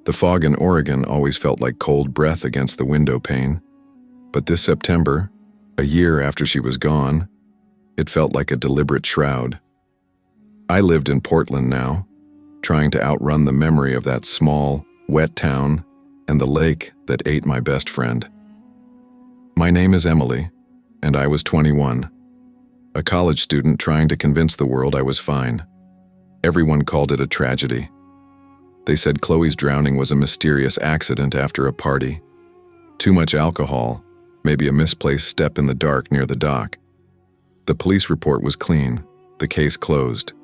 The fog in Oregon always felt like cold breath against the window pane, but this September, a year after she was gone, it felt like a deliberate shroud. I lived in Portland now, trying to outrun the memory of that small, wet town and the lake that ate my best friend. My name is Emily, and I was 21, a college student trying to convince the world I was fine. Everyone called it a tragedy. They said Chloe's drowning was a mysterious accident after a party. Too much alcohol, maybe a misplaced step in the dark near the dock. The police report was clean, the case closed.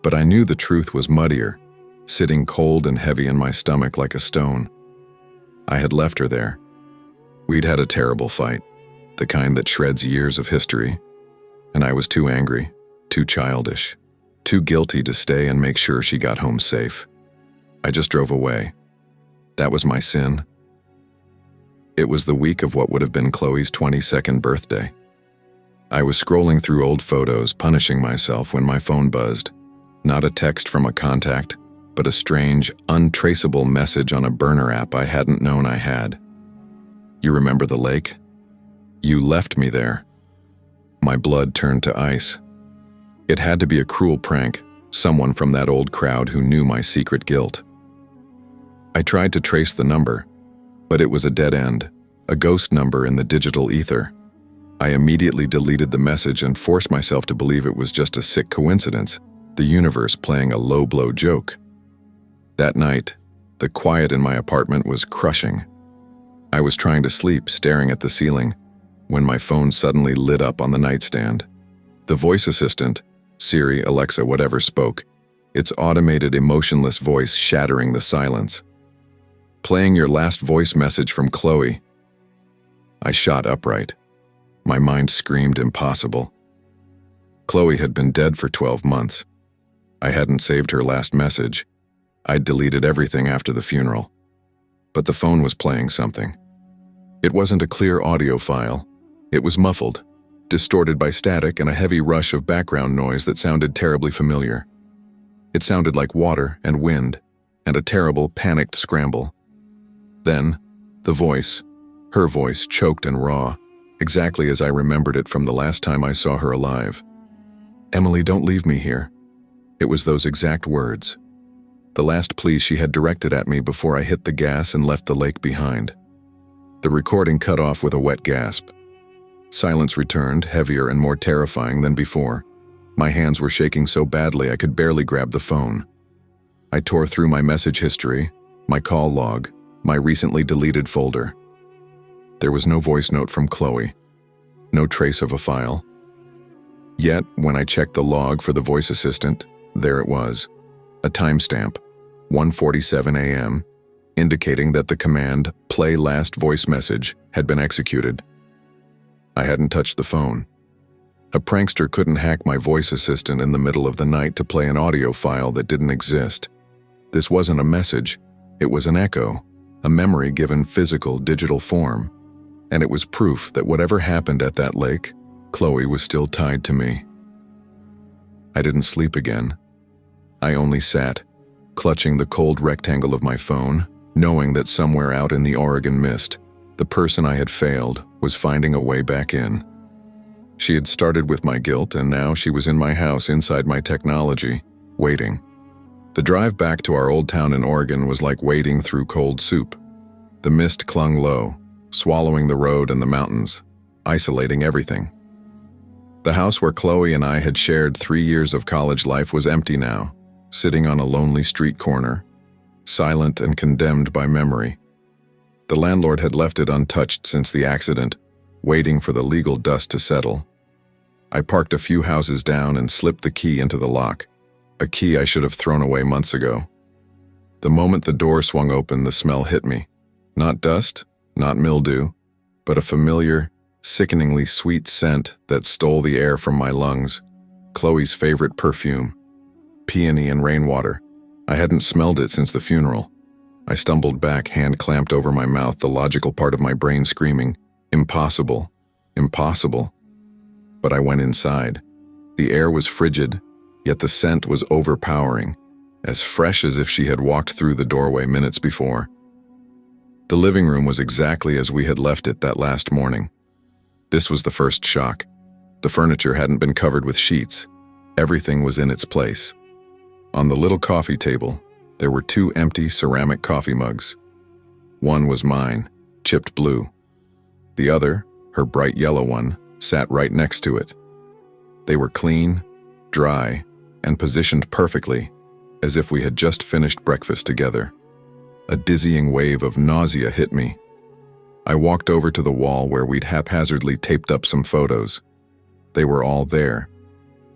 But I knew the truth was muddier, sitting cold and heavy in my stomach like a stone. I had left her there. We'd had a terrible fight, the kind that shreds years of history, and I was too angry, too childish, too guilty to stay and make sure she got home safe. I just drove away. That was my sin. It was the week of what would have been Chloe's 22nd birthday. I was scrolling through old photos, punishing myself when my phone buzzed. Not a text from a contact, but a strange, untraceable message on a burner app I hadn't known I had. You remember the lake? You left me there. My blood turned to ice. It had to be a cruel prank, someone from that old crowd who knew my secret guilt. I tried to trace the number, but it was a dead end, a ghost number in the digital ether. I immediately deleted the message and forced myself to believe it was just a sick coincidence, the universe playing a low-blow joke. That night, the quiet in my apartment was crushing. I was trying to sleep, staring at the ceiling, when my phone suddenly lit up on the nightstand. The voice assistant, Siri, Alexa, whatever, spoke, its automated, emotionless voice shattering the silence. Playing your last voice message from Chloe. I shot upright. My mind screamed impossible. Chloe had been dead for 12 months. I hadn't saved her last message. I'd deleted everything after the funeral. But the phone was playing something. It wasn't a clear audio file. It was muffled, distorted by static and a heavy rush of background noise that sounded terribly familiar. It sounded like water and wind, and a terrible, panicked scramble. Then, the voice, her voice, choked and raw, exactly as I remembered it from the last time I saw her alive. "Emily, don't leave me here." It was those exact words. The last plea she had directed at me before I hit the gas and left the lake behind. The recording cut off with a wet gasp. Silence returned, heavier and more terrifying than before. My hands were shaking so badly I could barely grab the phone. I tore through my message history, my call log, my recently deleted folder. There was no voice note from Chloe, no trace of a file. Yet, when I checked the log for the voice assistant, there it was, a timestamp, 1:47 a.m., indicating that the command, "play last voice message," had been executed. I hadn't touched the phone. A prankster couldn't hack my voice assistant in the middle of the night to play an audio file that didn't exist. This wasn't a message, it was an echo, a memory given physical, digital form. And it was proof that whatever happened at that lake, Chloe was still tied to me. I didn't sleep again. I only sat, clutching the cold rectangle of my phone, knowing that somewhere out in the Oregon mist, the person I had failed was finding a way back in. She had started with my guilt, and now she was in my house inside my technology, waiting. The drive back to our old town in Oregon was like wading through cold soup. The mist clung low, swallowing the road and the mountains, isolating everything. The house where Chloe and I had shared 3 years of college life was empty now, sitting on a lonely street corner, silent and condemned by memory. The landlord had left it untouched since the accident, waiting for the legal dust to settle. I parked a few houses down and slipped the key into the lock, a key I should have thrown away months ago. The moment the door swung open, the smell hit me. Not dust, not mildew, but a familiar, sickeningly sweet scent that stole the air from my lungs. Chloe's favorite perfume, peony and rainwater. I hadn't smelled it since the funeral. I stumbled back, hand clamped over my mouth, the logical part of my brain screaming, "Impossible, impossible." But I went inside. The air was frigid, yet the scent was overpowering. as fresh as if she had walked through the doorway minutes before. The living room was exactly as we had left it that last morning. This was the first shock. The furniture hadn't been covered with sheets. Everything was in its place. On the little coffee table, there were 2 empty ceramic coffee mugs. One was mine, chipped blue. The other, her bright yellow one, sat right next to it. They were clean, dry, and positioned perfectly, as if we had just finished breakfast together. A dizzying wave of nausea hit me. I walked over to the wall where we'd haphazardly taped up some photos. They were all there.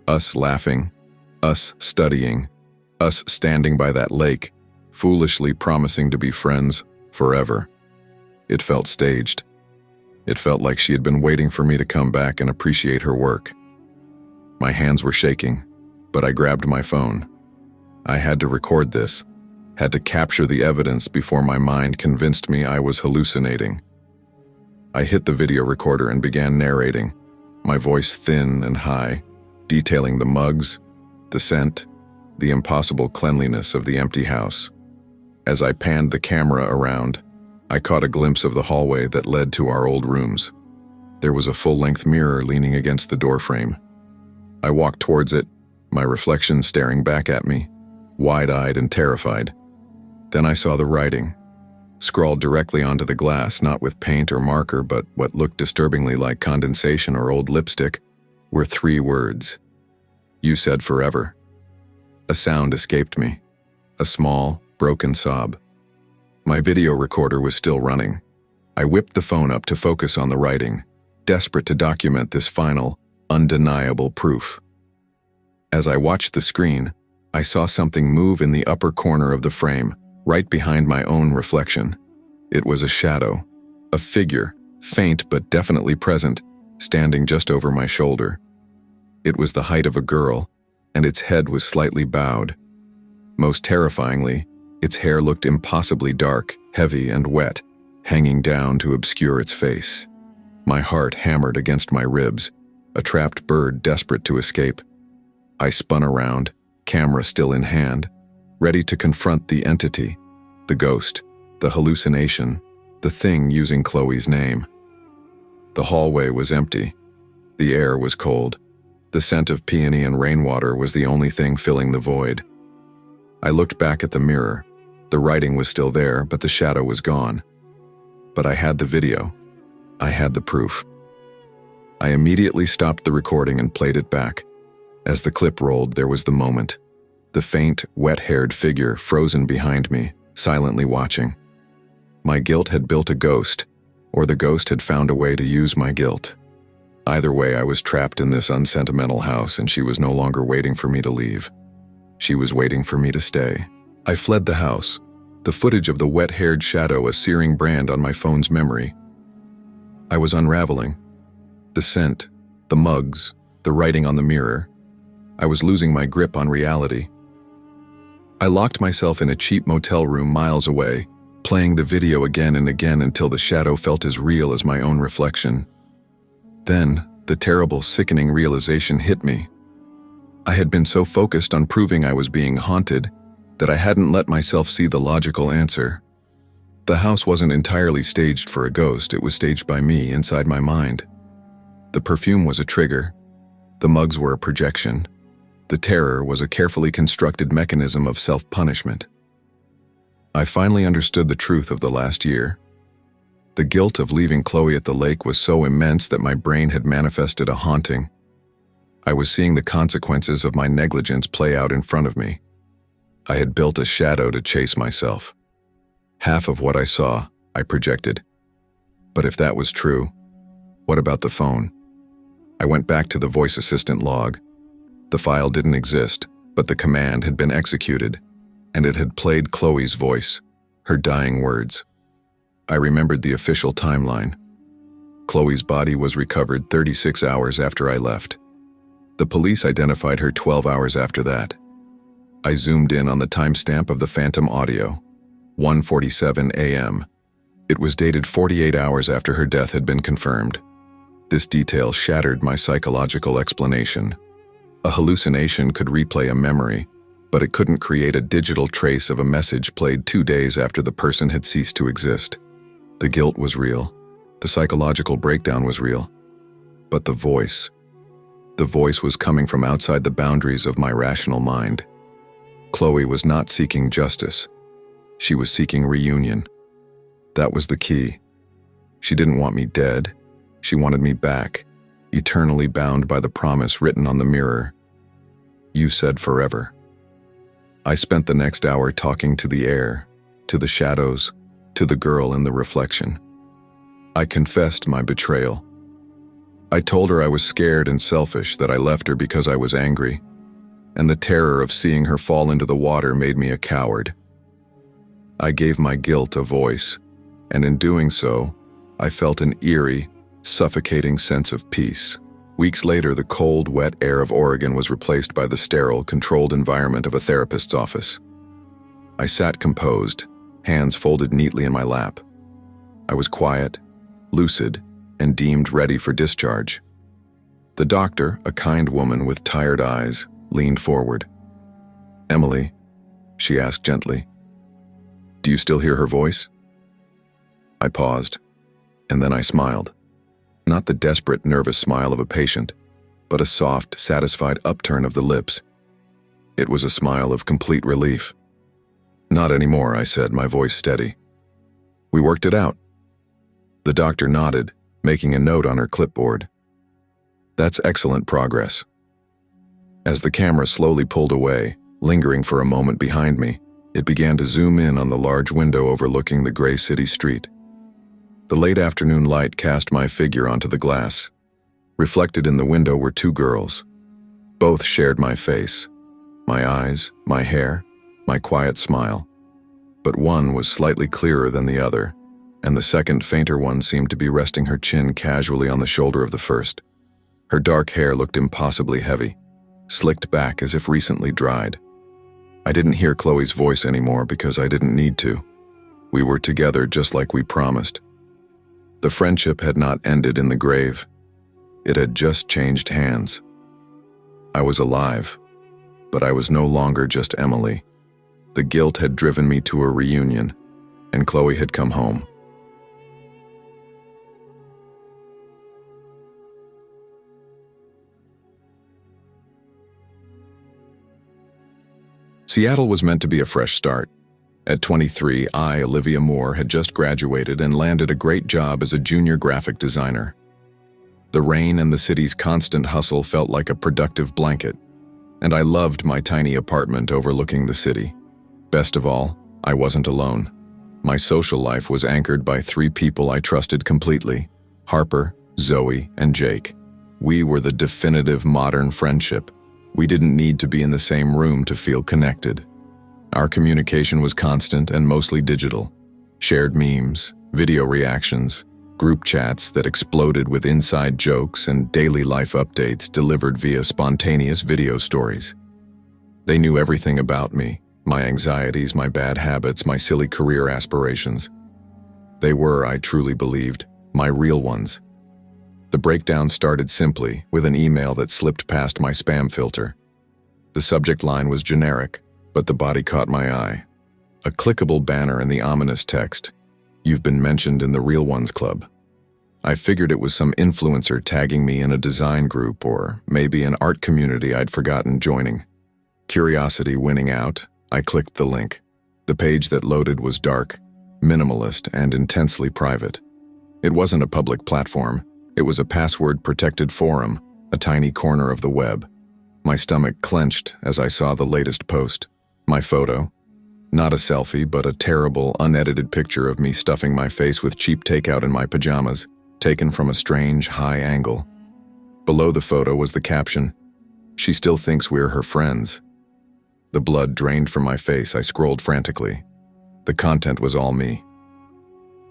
Us laughing, us studying, us standing by that lake, foolishly promising to be friends forever. It felt staged. It felt like she had been waiting for me to come back and appreciate her work. My hands were shaking, but I grabbed my phone. I had to record this, had to capture the evidence before my mind convinced me I was hallucinating. I hit the video recorder and began narrating, my voice thin and high, detailing the mugs, the scent, the impossible cleanliness of the empty house. As I panned the camera around, I caught a glimpse of the hallway that led to our old rooms. There was a full-length mirror leaning against the doorframe. I walked towards it, my reflection staring back at me, wide-eyed and terrified. Then I saw the writing, scrawled directly onto the glass, not with paint or marker, but what looked disturbingly like condensation or old lipstick, were 3 words. "You said forever." A sound escaped me, a small, broken sob. My video recorder was still running. I whipped the phone up to focus on the writing, desperate to document this final, undeniable proof. As I watched the screen, I saw something move in the upper corner of the frame, right behind my own reflection. It was a shadow, a figure, faint but definitely present, standing just over my shoulder. It was the height of a girl, and its head was slightly bowed. Most terrifyingly, its hair looked impossibly dark, heavy, and wet, hanging down to obscure its face. My heart hammered against my ribs, a trapped bird desperate to escape. I spun around, camera still in hand, ready to confront the entity, the ghost, the hallucination, the thing using Chloe's name. The hallway was empty. The air was cold. The scent of peony and rainwater was the only thing filling the void. I looked back at the mirror. The writing was still there, but the shadow was gone. But I had the video. I had the proof. I immediately stopped the recording and played it back. As the clip rolled, there was the moment. The faint, wet-haired figure frozen behind me, silently watching. My guilt had built a ghost, or the ghost had found a way to use my guilt. Either way, I was trapped in this unsentimental house, and she was no longer waiting for me to leave. She was waiting for me to stay. I fled the house, the footage of the wet-haired shadow a searing brand on my phone's memory. I was unraveling. The scent, the mugs, the writing on the mirror. I was losing my grip on reality. I locked myself in a cheap motel room miles away, playing the video again and again until the shadow felt as real as my own reflection. Then, the terrible, sickening realization hit me. I had been so focused on proving I was being haunted that I hadn't let myself see the logical answer. The house wasn't entirely staged for a ghost, it was staged by me inside my mind. The perfume was a trigger. The mugs were a projection. The terror was a carefully constructed mechanism of self-punishment. I finally understood the truth of the last year. The guilt of leaving Chloe at the lake was so immense that my brain had manifested a haunting. I was seeing the consequences of my negligence play out in front of me. I had built a shadow to chase myself. Half of what I saw, I projected. But if that was true, what about the phone? I went back to the voice assistant log. The file didn't exist, but the command had been executed, and it had played Chloe's voice, her dying words. I remembered the official timeline. Chloe's body was recovered 36 hours after I left. The police identified her 12 hours after that. I zoomed in on the timestamp of the phantom audio, 1:47 a.m. It was dated 48 hours after her death had been confirmed. This detail shattered my psychological explanation. A hallucination could replay a memory, but it couldn't create a digital trace of a message played 2 days after the person had ceased to exist. The guilt was real. The psychological breakdown was real. But the voice was coming from outside the boundaries of my rational mind. Chloe was not seeking justice. She was seeking reunion. That was the key. She didn't want me dead. She wanted me back, eternally bound by the promise written on the mirror. You said forever. I spent the next hour talking to the air, to the shadows, to the girl in the reflection. I confessed my betrayal. I told her I was scared and selfish, that I left her because I was angry, and the terror of seeing her fall into the water made me a coward. I gave my guilt a voice, and in doing so, I felt an eerie, suffocating sense of peace. Weeks later, the cold, wet air of Oregon was replaced by the sterile, controlled environment of a therapist's office. I sat composed, hands folded neatly in my lap. I was quiet, lucid, and deemed ready for discharge. The doctor, a kind woman with tired eyes, leaned forward. "Emily," she asked gently, "do you still hear her voice?" I paused, and then I smiled. Not the desperate, nervous smile of a patient, but a soft, satisfied upturn of the lips. It was a smile of complete relief. "Not anymore," I said, my voice steady. "We worked it out." The doctor nodded, making a note on her clipboard. "That's excellent progress." As the camera slowly pulled away, lingering for a moment behind me, it began to zoom in on the large window overlooking the gray city street. The late afternoon light cast my figure onto the glass. Reflected in the window were 2 girls. Both shared my face, my eyes, my hair, my quiet smile. But one was slightly clearer than the other, and the second, fainter one seemed to be resting her chin casually on the shoulder of the first. Her dark hair looked impossibly heavy, slicked back as if recently dried. I didn't hear Chloe's voice anymore because I didn't need to. We were together just like we promised. The friendship had not ended in the grave. It had just changed hands. I was alive, but I was no longer just Emily. The guilt had driven me to a reunion, and Chloe had come home. Seattle was meant to be a fresh start. At 23, I, Olivia Moore, had just graduated and landed a great job as a junior graphic designer. The rain and the city's constant hustle felt like a productive blanket, and I loved my tiny apartment overlooking the city. Best of all, I wasn't alone. My social life was anchored by 3 people I trusted completely: Harper, Zoe, and Jake. We were the definitive modern friendship. We didn't need to be in the same room to feel connected. Our communication was constant and mostly digital. Shared memes, video reactions, group chats that exploded with inside jokes, and daily life updates delivered via spontaneous video stories. They knew everything about me, my anxieties, my bad habits, my silly career aspirations. They were, I truly believed, my real ones. The breakdown started simply with an email that slipped past my spam filter. The subject line was generic, but the body caught my eye. A clickable banner and the ominous text, "You've been mentioned in the Real Ones Club." I figured it was some influencer tagging me in a design group, or maybe an art community I'd forgotten joining. Curiosity winning out, I clicked the link. The page that loaded was dark, minimalist, and intensely private. It wasn't a public platform. It was a password-protected forum, a tiny corner of the web. My stomach clenched as I saw the latest post. My photo. Not a selfie, but a terrible, unedited picture of me stuffing my face with cheap takeout in my pajamas, taken from a strange, high angle. Below the photo was the caption, "She still thinks we're her friends." The blood drained from my face. I scrolled frantically. The content was all me.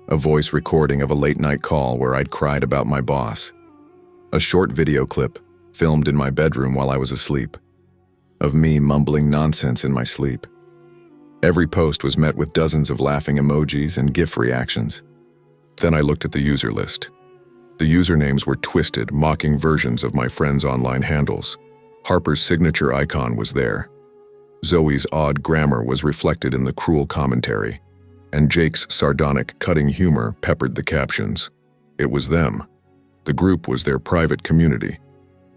A voice recording of a late-night call where I'd cried about my boss. A short video clip, filmed in my bedroom while I was asleep, of me mumbling nonsense in my sleep. Every post was met with dozens of laughing emojis and GIF reactions. Then I looked at the user list. The usernames were twisted, mocking versions of my friends' online handles. Harper's signature icon was there. Zoe's odd grammar was reflected in the cruel commentary, and Jake's sardonic, cutting humor peppered the captions. It was them. The group was their private community,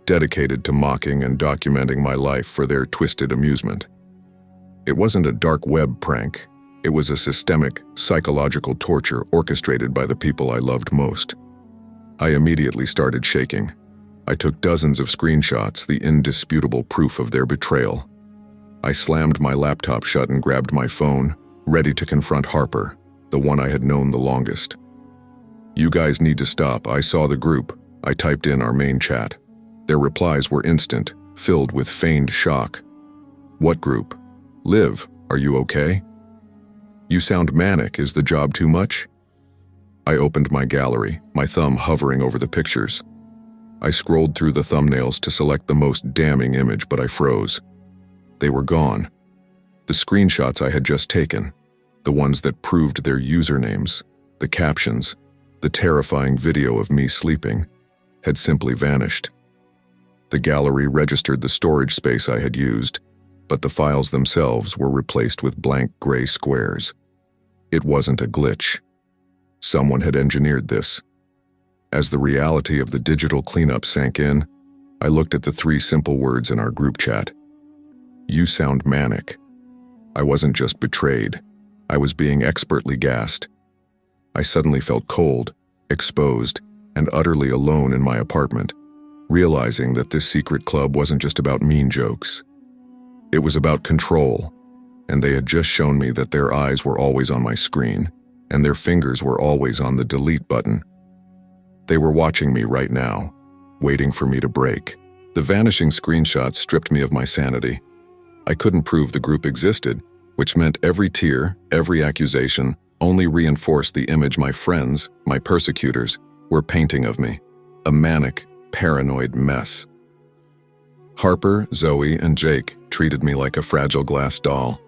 dedicated to mocking and documenting my life for their twisted amusement. It wasn't a dark web prank. It was a systemic, psychological torture orchestrated by the people I loved most. I immediately started shaking. I took dozens of screenshots, the indisputable proof of their betrayal. I slammed my laptop shut and grabbed my phone, ready to confront Harper, the one I had known the longest. "You guys need to stop. I saw the group," I typed in our main chat. Their replies were instant, filled with feigned shock. "What group? Liv, are you okay? You sound manic. Is the job too much?" I opened my gallery, my thumb hovering over the pictures. I scrolled through the thumbnails to select the most damning image, but I froze. They were gone. The screenshots I had just taken, the ones that proved their usernames, the captions, the terrifying video of me sleeping, had simply vanished. The gallery registered the storage space I had used, but the files themselves were replaced with blank gray squares. It wasn't a glitch. Someone had engineered this. As the reality of the digital cleanup sank in, I looked at the 3 simple words in our group chat. "You sound manic." I wasn't just betrayed. I was being expertly gassed. I suddenly felt cold, exposed, and utterly alone in my apartment, realizing that this secret club wasn't just about mean jokes. It was about control, and they had just shown me that their eyes were always on my screen, and their fingers were always on the delete button. They were watching me right now, waiting for me to break. The vanishing screenshots stripped me of my sanity. I couldn't prove the group existed, which meant every tear, every accusation, only reinforced the image my friends, my persecutors, were painting of me. A manic, paranoid mess. Harper, Zoe, and Jake treated me like a fragile glass doll,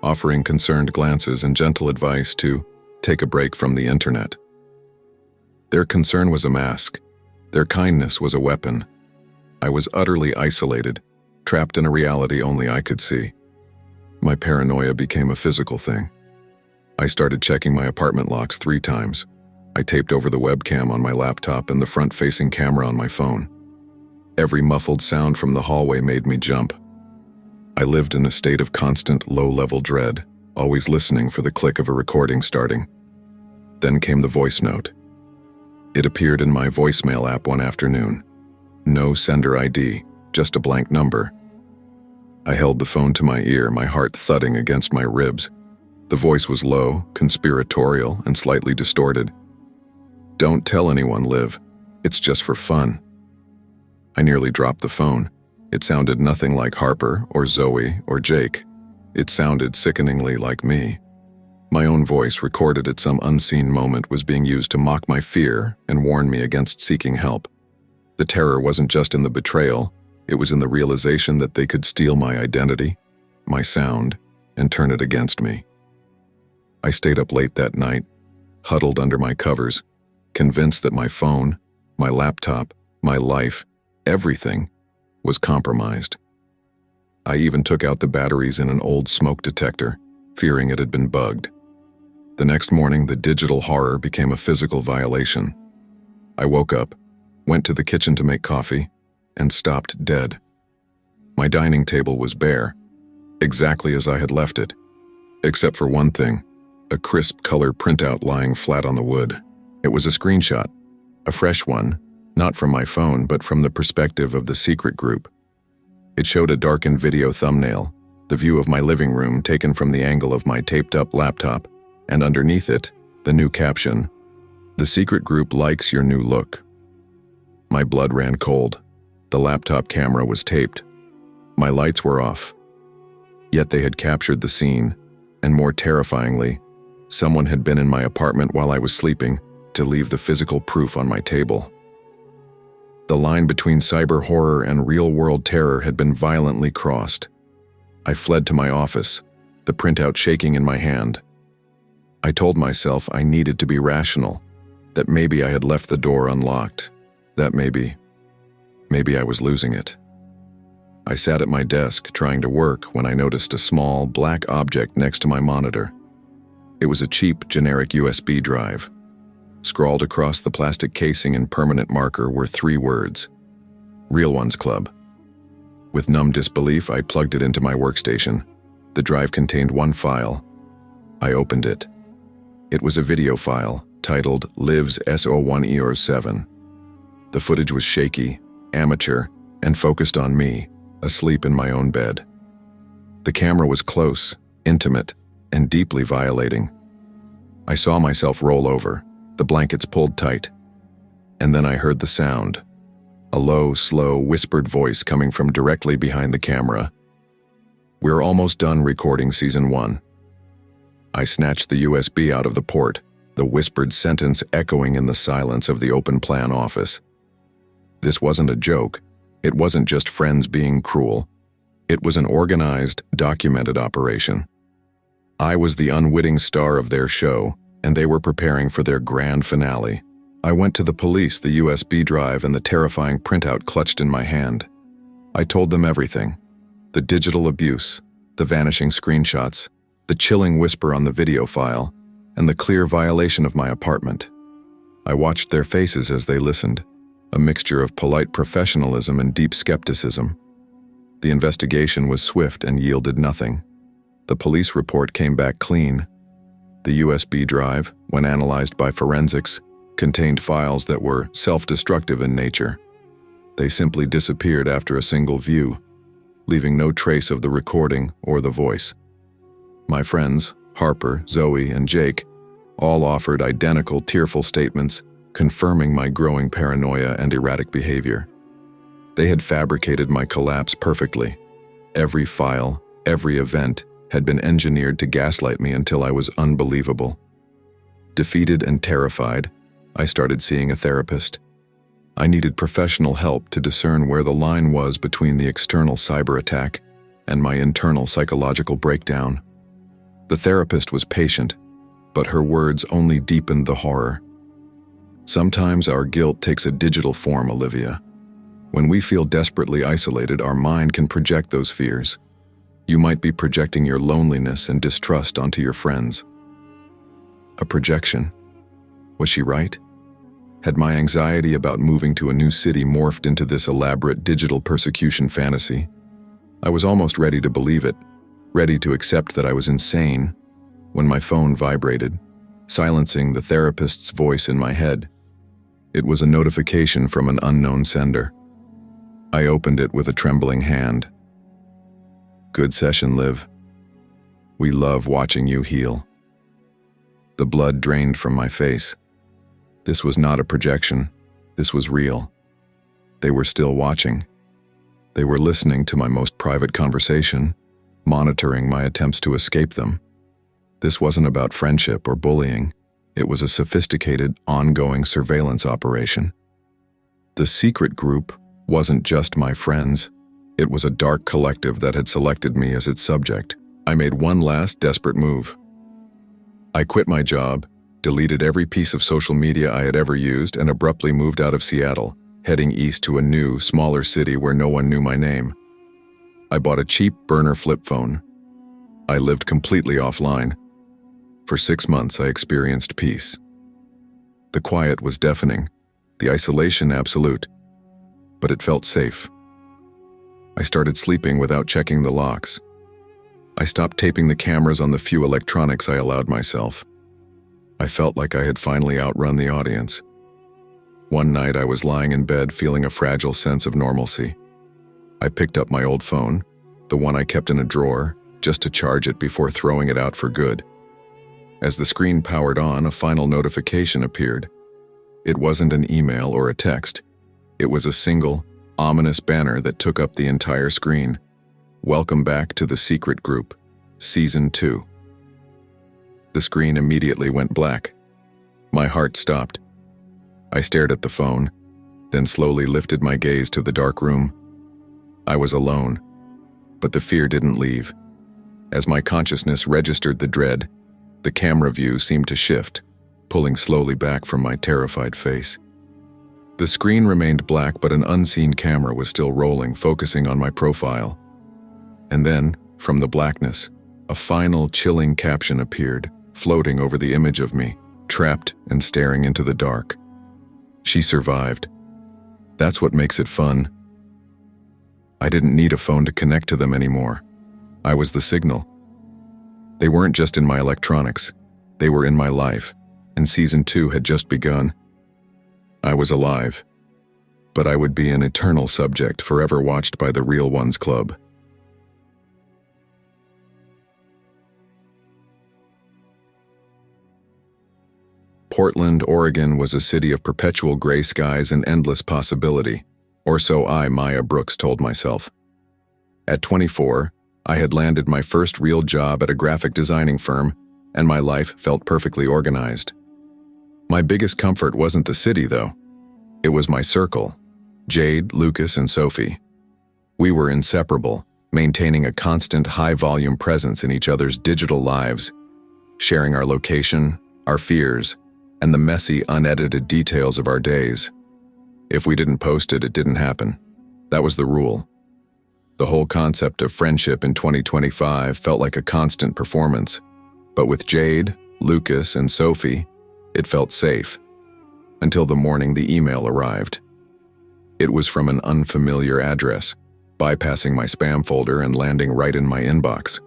offering concerned glances and gentle advice to take a break from the internet. Their concern was a mask. Their kindness was a weapon. I was utterly isolated, trapped in a reality only I could see. My paranoia became a physical thing. I started checking my apartment locks 3 times. I taped over the webcam on my laptop and the front-facing camera on my phone. Every muffled sound from the hallway made me jump. I lived in a state of constant low-level dread, always listening for the click of a recording starting. Then came the voice note. It appeared in my voicemail app one afternoon. No sender ID, just a blank number. I held the phone to my ear, my heart thudding against my ribs. The voice was low, conspiratorial, and slightly distorted. "Don't tell anyone, Liv. It's just for fun." I nearly dropped the phone. It sounded nothing like Harper or Zoe or Jake. It sounded sickeningly like me. My own voice, recorded at some unseen moment, was being used to mock my fear and warn me against seeking help. The terror wasn't just in the betrayal, it was in the realization that they could steal my identity, my sound, and turn it against me. I stayed up late that night, huddled under my covers, convinced that my phone, my laptop, my life, everything, was compromised. I even took out the batteries in an old smoke detector, fearing it had been bugged. The next morning, the digital horror became a physical violation. I woke up, went to the kitchen to make coffee, and stopped dead. My dining table was bare, exactly as I had left it, except for one thing, a crisp color printout lying flat on the wood. It was a screenshot, a fresh one, not from my phone, but from the perspective of the secret group. It showed a darkened video thumbnail, the view of my living room taken from the angle of my taped-up laptop, and underneath it, the new caption, "The secret group likes your new look." My blood ran cold. The laptop camera was taped. My lights were off. Yet they had captured the scene, and more terrifyingly, someone had been in my apartment while I was sleeping to leave the physical proof on my table. The line between cyber horror and real-world terror had been violently crossed. I fled to my office, the printout shaking in my hand. I told myself I needed to be rational, that maybe I had left the door unlocked, that maybe I was losing it. I sat at my desk trying to work when I noticed a small, black object next to my monitor. It was a cheap, generic USB drive. Scrawled across the plastic casing in permanent marker were 3 words: Real Ones Club. With numb disbelief, I plugged it into my workstation. The drive contained one file. I opened it. It was a video file titled Lives SO1EOR7. The footage was shaky, amateur, and focused on me, asleep in my own bed. The camera was close, intimate, and deeply violating. I saw myself roll over, the blankets pulled tight. And then I heard the sound. A low, slow, whispered voice coming from directly behind the camera. "We're almost done recording season 1. I snatched the USB out of the port, the whispered sentence echoing in the silence of the open-plan office. This wasn't a joke. It wasn't just friends being cruel. It was an organized, documented operation. I was the unwitting star of their show, and they were preparing for their grand finale. I went to the police, the USB drive and the terrifying printout clutched in my hand. I told them everything. The digital abuse, the vanishing screenshots, the chilling whisper on the video file, and the clear violation of my apartment. I watched their faces as they listened, a mixture of polite professionalism and deep skepticism. The investigation was swift and yielded nothing. The police report came back clean. The USB drive, when analyzed by forensics, contained files that were self-destructive in nature. They simply disappeared after a single view, leaving no trace of the recording or the voice. My friends, Harper, Zoe, and Jake, all offered identical tearful statements confirming my growing paranoia and erratic behavior. They had fabricated my collapse perfectly. Every file, every event, had been engineered to gaslight me until I was unbelievable. Defeated and terrified, I started seeing a therapist. I needed professional help to discern where the line was between the external cyber attack and my internal psychological breakdown. The therapist was patient, but her words only deepened the horror. Sometimes our guilt takes a digital form, Olivia. When we feel desperately isolated, our mind can project those fears. You might be projecting your loneliness and distrust onto your friends. A projection. Was she right? Had my anxiety about moving to a new city morphed into this elaborate digital persecution fantasy? I was almost ready to believe it, ready to accept that I was insane, when my phone vibrated, silencing the therapist's voice in my head. It was a notification from an unknown sender. I opened it with a trembling hand. "Good session, Liv. We love watching you heal." The blood drained from my face. This was not a projection. This was real. They were still watching. They were listening to my most private conversation, monitoring my attempts to escape them. This wasn't about friendship or bullying. It was a sophisticated, ongoing surveillance operation. The secret group wasn't just my friends. It was a dark collective that had selected me as its subject. I made one last desperate move. I quit my job, deleted every piece of social media I had ever used, and abruptly moved out of Seattle, heading east to a new, smaller city where no one knew my name. I bought a cheap burner flip phone. I lived completely offline. For 6 months, I experienced peace. The quiet was deafening, the isolation absolute, but it felt safe. I started sleeping without checking the locks. I stopped taping the cameras on the few electronics I allowed myself. I felt like I had finally outrun the audience. One night I was lying in bed feeling a fragile sense of normalcy. I picked up my old phone, the one I kept in a drawer, just to charge it before throwing it out for good. As the screen powered on, a final notification appeared. It wasn't an email or a text. It was a single, ominous banner that took up the entire screen. "Welcome back to the Secret Group, Season 2. The screen immediately went black. My heart stopped. I stared at the phone, then slowly lifted my gaze to the dark room. I was alone, but the fear didn't leave. As my consciousness registered the dread, the camera view seemed to shift, pulling slowly back from my terrified face. The screen remained black, but an unseen camera was still rolling, focusing on my profile. And then, from the blackness, a final chilling caption appeared, floating over the image of me, trapped and staring into the dark. She survived. That's what makes it fun. I didn't need a phone to connect to them anymore. I was the signal. They weren't just in my electronics. They were in my life, and season 2 had just begun. I was alive, but I would be an eternal subject, forever watched by the Real Ones Club. Portland, Oregon was a city of perpetual gray skies and endless possibility, or so I, Maya Brooks, told myself. At 24, I had landed my first real job at a graphic designing firm, and my life felt perfectly organized. My biggest comfort wasn't the city, though. It was my circle, Jade, Lucas, and Sophie. We were inseparable, maintaining a constant high-volume presence in each other's digital lives, sharing our location, our fears, and the messy, unedited details of our days. If we didn't post it, it didn't happen. That was the rule. The whole concept of friendship in 2025 felt like a constant performance, but with Jade, Lucas, and Sophie, it felt safe. Until the morning the email arrived. It was from an unfamiliar address, bypassing my spam folder and landing right in my inbox.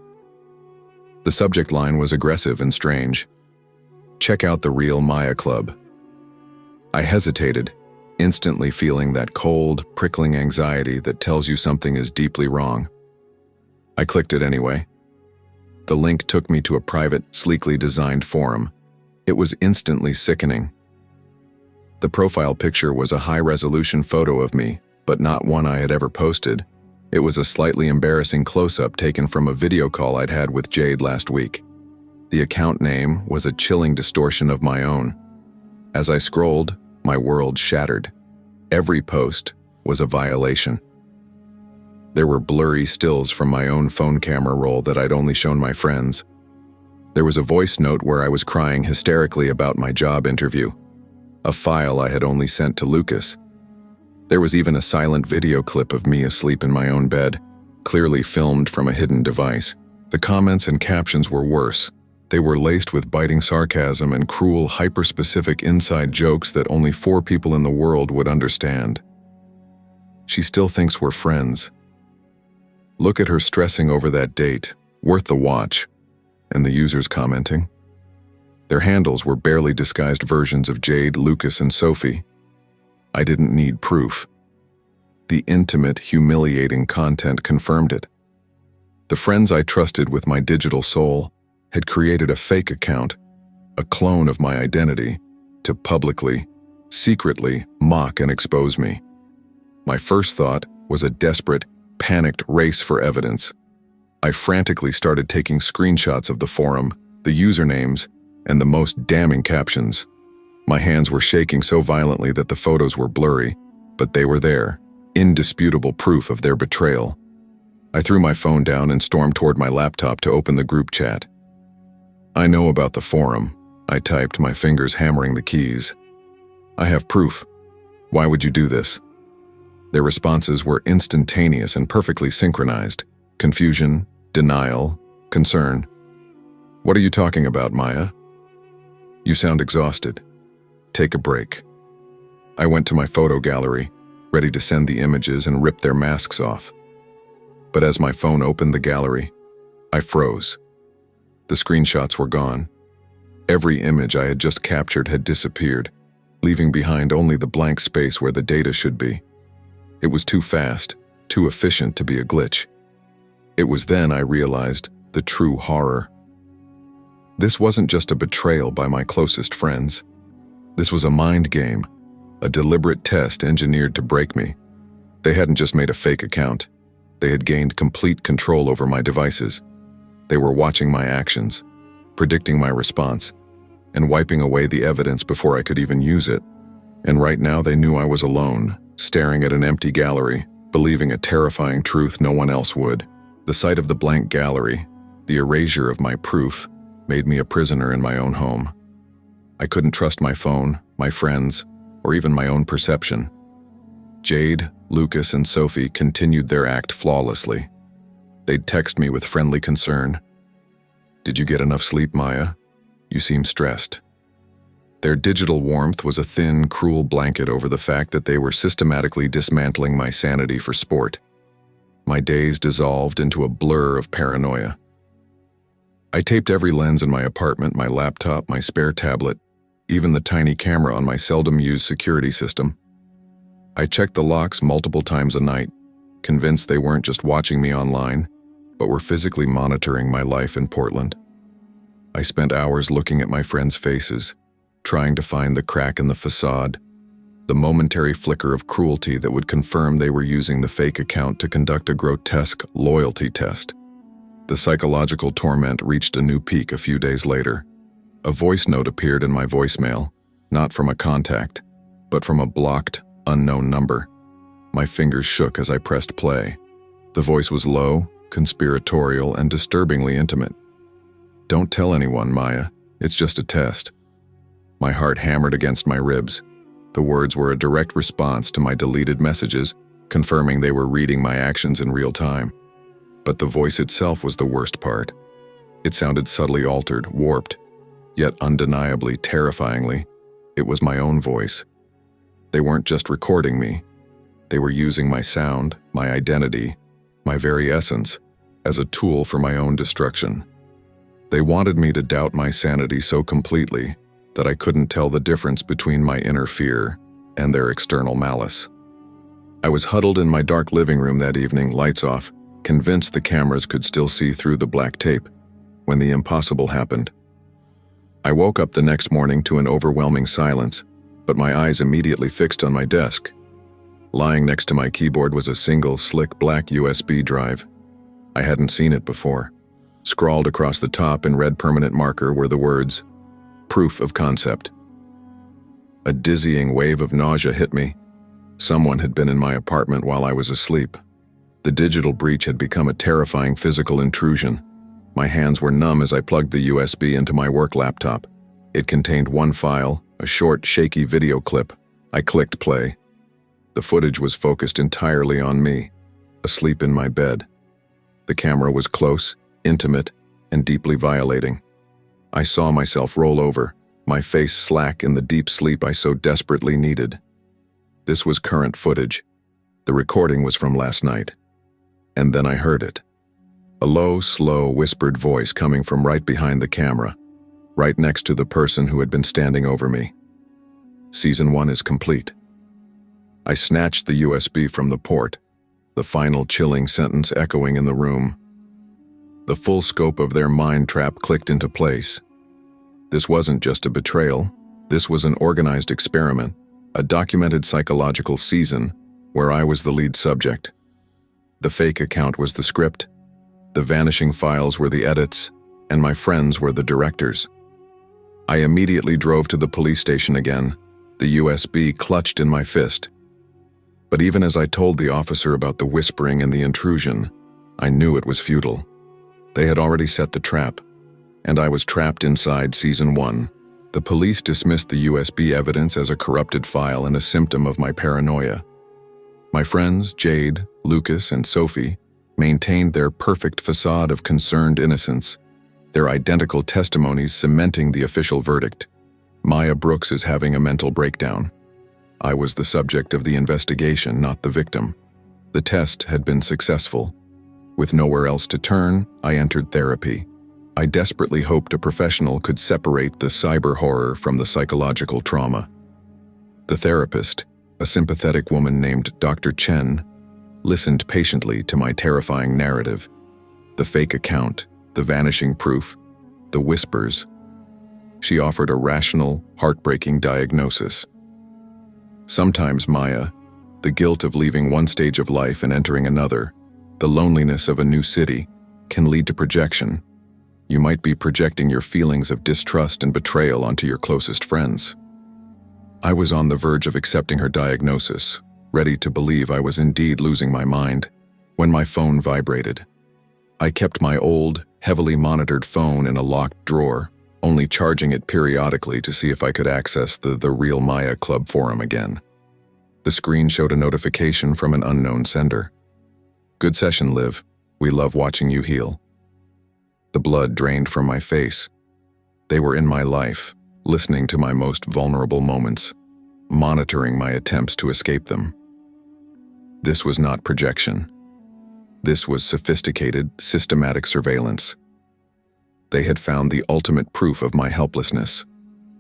The subject line was aggressive and strange. Check out the Real Maya Club. I hesitated, instantly feeling that cold, prickling anxiety that tells you something is deeply wrong. I clicked it anyway. The link took me to a private, sleekly designed forum. It was instantly sickening. The profile picture was a high-resolution photo of me, but not one I had ever posted. It was a slightly embarrassing close-up taken from a video call I'd had with Jade last week. The account name was a chilling distortion of my own. As I scrolled, my world shattered. Every post was a violation. There were blurry stills from my own phone camera roll that I'd only shown my friends. There was a voice note where I was crying hysterically about my job interview, a file I had only sent to Lucas. There was even a silent video clip of me asleep in my own bed, clearly filmed from a hidden device. The comments and captions were worse. They were laced with biting sarcasm and cruel, hyper-specific inside jokes that only 4 people in the world would understand. She still thinks we're friends. Look at her stressing over that date, worth the watch. And the users commenting. Their handles were barely disguised versions of Jade, Lucas, and Sophie. I didn't need proof. The intimate, humiliating content confirmed it. The friends I trusted with my digital soul had created a fake account, a clone of my identity, to publicly, secretly mock and expose me. My first thought was a desperate, panicked race for evidence. I frantically started taking screenshots of the forum, the usernames, and the most damning captions. My hands were shaking so violently that the photos were blurry, but they were there, indisputable proof of their betrayal. I threw my phone down and stormed toward my laptop to open the group chat. I know about the forum, I typed, my fingers hammering the keys. I have proof. Why would you do this? Their responses were instantaneous and perfectly synchronized. Confusion, denial, concern. What are you talking about, Maya? You sound exhausted. Take a break. I went to my photo gallery, ready to send the images and rip their masks off. But as my phone opened the gallery, I froze. The screenshots were gone. Every image I had just captured had disappeared, leaving behind only the blank space where the data should be. It was too fast, too efficient to be a glitch. It was then I realized the true horror. This wasn't just a betrayal by my closest friends. This was a mind game, a deliberate test engineered to break me. They hadn't just made a fake account. They had gained complete control over my devices. They were watching my actions, predicting my response, and wiping away the evidence before I could even use it. And right now they knew I was alone, staring at an empty gallery, believing a terrifying truth no one else would. The sight of the blank gallery, the erasure of my proof, made me a prisoner in my own home. I couldn't trust my phone, my friends, or even my own perception. Jade, Lucas, and Sophie continued their act flawlessly. They'd text me with friendly concern. "Did you get enough sleep, Maya? You seem stressed." Their digital warmth was a thin, cruel blanket over the fact that they were systematically dismantling my sanity for sport. My days dissolved into a blur of paranoia. I taped every lens in my apartment, my laptop, my spare tablet, even the tiny camera on my seldom-used security system. I checked the locks multiple times a night, convinced they weren't just watching me online, but were physically monitoring my life in Portland. I spent hours looking at my friends' faces, trying to find the crack in the facade, the momentary flicker of cruelty that would confirm they were using the fake account to conduct a grotesque loyalty test. The psychological torment reached a new peak a few days later. A voice note appeared in my voicemail, not from a contact, but from a blocked, unknown number. My fingers shook as I pressed play. The voice was low, conspiratorial, and disturbingly intimate. "Don't tell anyone, Maya. It's just a test." My heart hammered against my ribs. The words were a direct response to my deleted messages, confirming they were reading my actions in real time. But the voice itself was the worst part. It sounded subtly altered, warped, yet undeniably, terrifyingly. It was my own voice. They weren't just recording me. They were using my sound, my identity, my very essence, as a tool for my own destruction. They wanted me to doubt my sanity so completely that I couldn't tell the difference between my inner fear and their external malice. I was huddled in my dark living room that evening, lights off, convinced the cameras could still see through the black tape, when the impossible happened. I woke up the next morning to an overwhelming silence, but my eyes immediately fixed on my desk. Lying next to my keyboard was a single, slick black USB drive. I hadn't seen it before. Scrawled across the top in red permanent marker were the words, "Proof of concept." A dizzying wave of nausea hit me. Someone had been in my apartment while I was asleep. The digital breach had become a terrifying physical intrusion. My hands were numb as I plugged the USB into my work laptop. It contained one file, a short, shaky video clip. I clicked play. The footage was focused entirely on me, asleep in my bed. The camera was close, intimate, and deeply violating. I saw myself roll over, my face slack in the deep sleep I so desperately needed. This was current footage. The recording was from last night. And then I heard it. A low, slow, whispered voice coming from right behind the camera, right next to the person who had been standing over me. "Season 1 is complete." I snatched the USB from the port, the final chilling sentence echoing in the room. The full scope of their mind trap clicked into place. This wasn't just a betrayal. This was an organized experiment, a documented psychological season where I was the lead subject. The fake account was the script, the vanishing files were the edits, and my friends were the directors. I immediately drove to the police station again, the USB clutched in my fist. But even as I told the officer about the whispering and the intrusion, I knew it was futile. They had already set the trap, and I was trapped inside Season 1. The police dismissed the USB evidence as a corrupted file and a symptom of my paranoia. My friends, Jade, Lucas, and Sophie, maintained their perfect facade of concerned innocence, their identical testimonies cementing the official verdict. Maya Brooks is having a mental breakdown. I was the subject of the investigation, not the victim. The test had been successful. With nowhere else to turn, I entered therapy. I desperately hoped a professional could separate the cyber horror from the psychological trauma. The therapist, a sympathetic woman named Dr. Chen, listened patiently to my terrifying narrative. The fake account, the vanishing proof, the whispers. She offered a rational, heartbreaking diagnosis. Sometimes, Maya, the guilt of leaving one stage of life and entering another, the loneliness of a new city, can lead to projection. You might be projecting your feelings of distrust and betrayal onto your closest friends. I was on the verge of accepting her diagnosis, ready to believe I was indeed losing my mind, when my phone vibrated. I kept my old, heavily monitored phone in a locked drawer, only charging it periodically to see if I could access the Real Maya Club forum again. The screen showed a notification from an unknown sender. "Good session, Liv. We love watching you heal." The blood drained from my face. They were in my life, listening to my most vulnerable moments, monitoring my attempts to escape them. This was not projection. This was sophisticated, systematic surveillance. They had found the ultimate proof of my helplessness.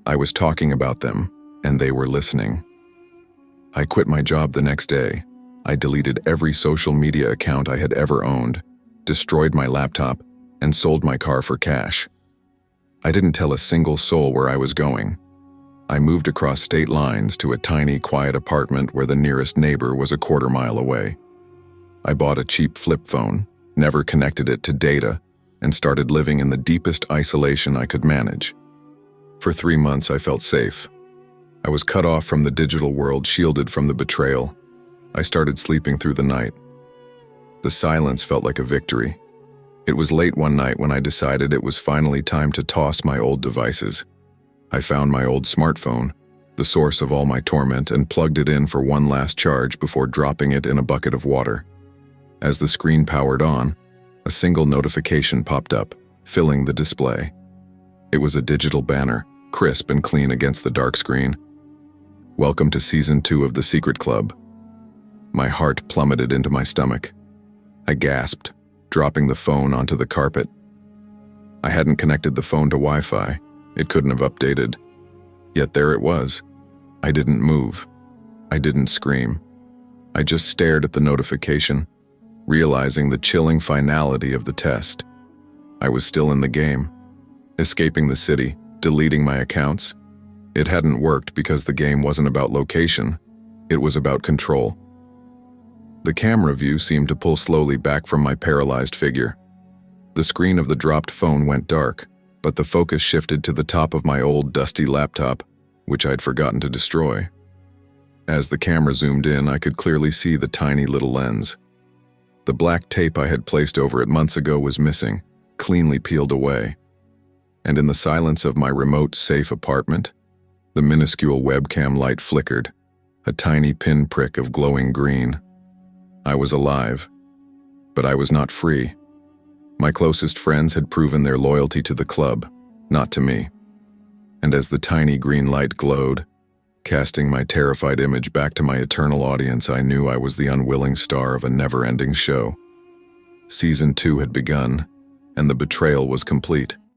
I was talking about them, and they were listening. I quit my job the next day. I deleted every social media account I had ever owned, destroyed my laptop, and sold my car for cash. I didn't tell a single soul where I was going. I moved across state lines to a tiny, quiet apartment where the nearest neighbor was a quarter-mile away. I bought a cheap flip phone, never connected it to data, and started living in the deepest isolation I could manage. For 3 months, I felt safe. I was cut off from the digital world, shielded from the betrayal. I started sleeping through the night. The silence felt like a victory. It was late one night when I decided it was finally time to toss my old devices. I found my old smartphone, the source of all my torment, and plugged it in for one last charge before dropping it in a bucket of water. As the screen powered on, a single notification popped up, filling the display. It was a digital banner, crisp and clean against the dark screen. "Welcome to Season 2 of The Secret Club." My heart plummeted into my stomach. I gasped, dropping the phone onto the carpet. I hadn't connected the phone to Wi-Fi. It couldn't have updated. Yet there it was. I didn't move. I didn't scream. I just stared at the notification, realizing the chilling finality of the test. I was still in the game, escaping the city, deleting my accounts. It hadn't worked because the game wasn't about location. It was about control. The camera view seemed to pull slowly back from my paralyzed figure. The screen of the dropped phone went dark, but the focus shifted to the top of my old, dusty laptop, which I'd forgotten to destroy. As the camera zoomed in, I could clearly see the tiny little lens. The black tape I had placed over it months ago was missing, cleanly peeled away. And in the silence of my remote, safe apartment, the minuscule webcam light flickered, a tiny pinprick of glowing green. I was alive, but I was not free. My closest friends had proven their loyalty to the club, not to me. And as the tiny green light glowed, casting my terrified image back to my eternal audience, I knew I was the unwilling star of a never-ending show. Season 2 had begun, and the betrayal was complete.